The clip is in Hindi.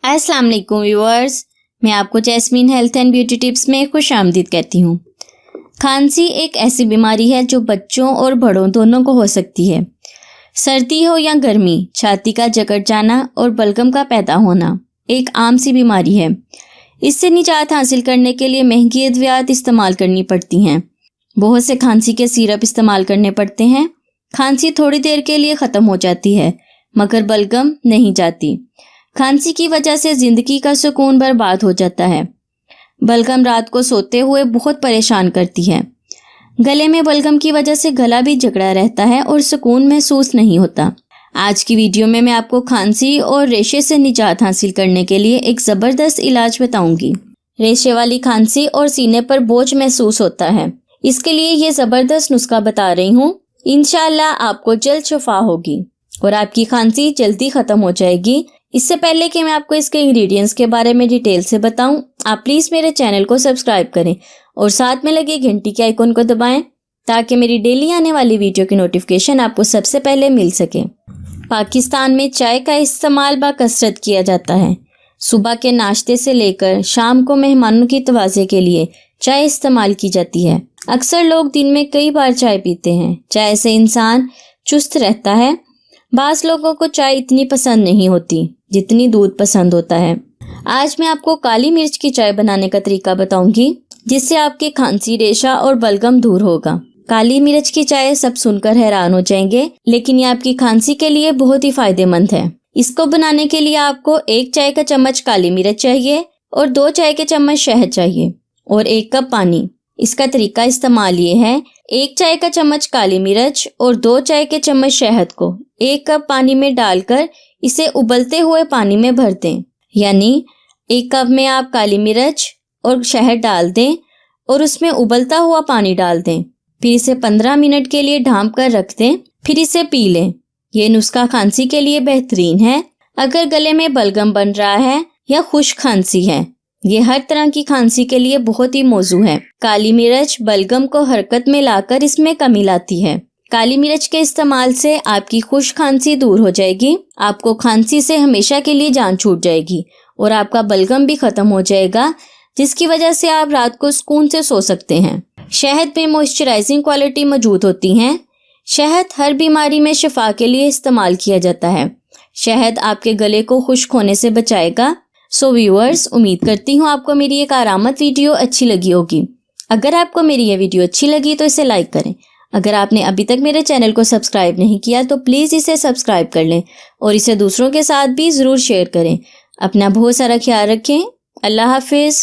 अस्सलाम वालेकुम व्यूअर्स, मैं आपको jasmine health and beauty tips में खुश आमदीद कहती हूँ। खांसी एक ऐसी बीमारी है जो बच्चों और बड़ों दोनों को हो सकती है। सर्दी हो या गर्मी, छाती का जकड़ जाना और बलगम का पैदा होना एक आम सी बीमारी है। इससे निजात हासिल करने के लिए महंगी अद्वियात इस्तेमाल करनी पड़ती हैं। बहुत से खांसी के सिरप इस्तेमाल करने पड़ते हैं। खांसी थोड़ी देर के लिए ख़त्म हो जाती है मगर बलगम नहीं जाती। खांसी की वजह से ज़िंदगी का सुकून बर्बाद हो जाता है। बलगम रात को सोते हुए बहुत परेशान करती है। गले में बलगम की वजह से गला भी जकड़ा रहता है और सुकून महसूस नहीं होता। आज की वीडियो में मैं आपको खांसी और रेशे से निजात हासिल करने के लिए एक ज़बरदस्त इलाज बताऊंगी। रेशे वाली खांसी और सीने पर बोझ महसूस होता है, इसके लिए ये ज़बरदस्त नुस्खा बता रही हूँ। इंशाअल्लाह आपको जल्द शिफा होगी और आपकी खांसी जल्दी ख़त्म हो जाएगी। इससे पहले कि मैं आपको इसके इंग्रेडिएंट्स के बारे में डिटेल से बताऊं, आप प्लीज़ मेरे चैनल को सब्सक्राइब करें और साथ में लगे घंटी के आइकन को दबाएं ताकि मेरी डेली आने वाली वीडियो की नोटिफिकेशन आपको सबसे पहले मिल सके। पाकिस्तान में चाय का इस्तेमाल बाकसरत किया जाता है। सुबह के नाश्ते से लेकर शाम को मेहमानों की तवाज़े के लिए चाय इस्तेमाल की जाती है। अक्सर लोग दिन में कई बार चाय पीते हैं। चाय से इंसान चुस्त रहता है। बाज़ लोगों को चाय इतनी पसंद नहीं होती जितनी दूध पसंद होता है। आज मैं आपको काली मिर्च की चाय बनाने का तरीका बताऊंगी जिससे आपकी खांसी, रेशा और बलगम दूर होगा। काली मिर्च की चाय सब सुनकर हैरान हो जाएंगे, लेकिन ये आपकी खांसी के लिए बहुत ही फायदेमंद है। इसको बनाने के लिए आपको 1 चाय का चम्मच काली मिर्च चाहिए और 2 चाय के चम्मच शहद चाहिए और 1 कप पानी। इसका तरीका इस्तेमाल ये है, 1 चाय का चम्मच काली मिर्च और 2 चाय के चम्मच शहद को 1 कप पानी में डालकर इसे उबलते हुए पानी में भर दें। यानी 1 कप में आप काली मिर्च और शहद डाल दें और उसमें उबलता हुआ पानी डाल दें। फिर इसे 15 मिनट के लिए ढांप कर रख दें, फिर इसे पी लें। ये नुस्खा खांसी के लिए बेहतरीन है। अगर गले में बलगम बन रहा है या खुश्क खांसी है, ये हर तरह की खांसी के लिए बहुत ही मौजू है। काली मिर्च बलगम को हरकत में लाकर इसमें कमी लाती है। काली मिर्च के इस्तेमाल से आपकी खुश्क खांसी दूर हो जाएगी। आपको खांसी से हमेशा के लिए जान छूट जाएगी और आपका बलगम भी खत्म हो जाएगा, जिसकी वजह से आप रात को सुकून से सो सकते हैं। शहद में मॉइस्चराइजिंग क्वालिटी मौजूद होती हैं। शहद हर बीमारी में शिफा के लिए इस्तेमाल किया जाता है। शहद आपके गले को खुश्क होने से बचाएगा। सो व्यूअर्स, उम्मीद करती हूँ आपको मेरी एक आरामद वीडियो अच्छी लगी होगी। अगर आपको मेरी ये वीडियो अच्छी लगी तो इसे लाइक करें। अगर आपने अभी तक मेरे चैनल को सब्सक्राइब नहीं किया तो प्लीज़ इसे सब्सक्राइब कर लें और इसे दूसरों के साथ भी ज़रूर शेयर करें। अपना बहुत सारा ख्याल रखें। अल्लाह हाफिज़।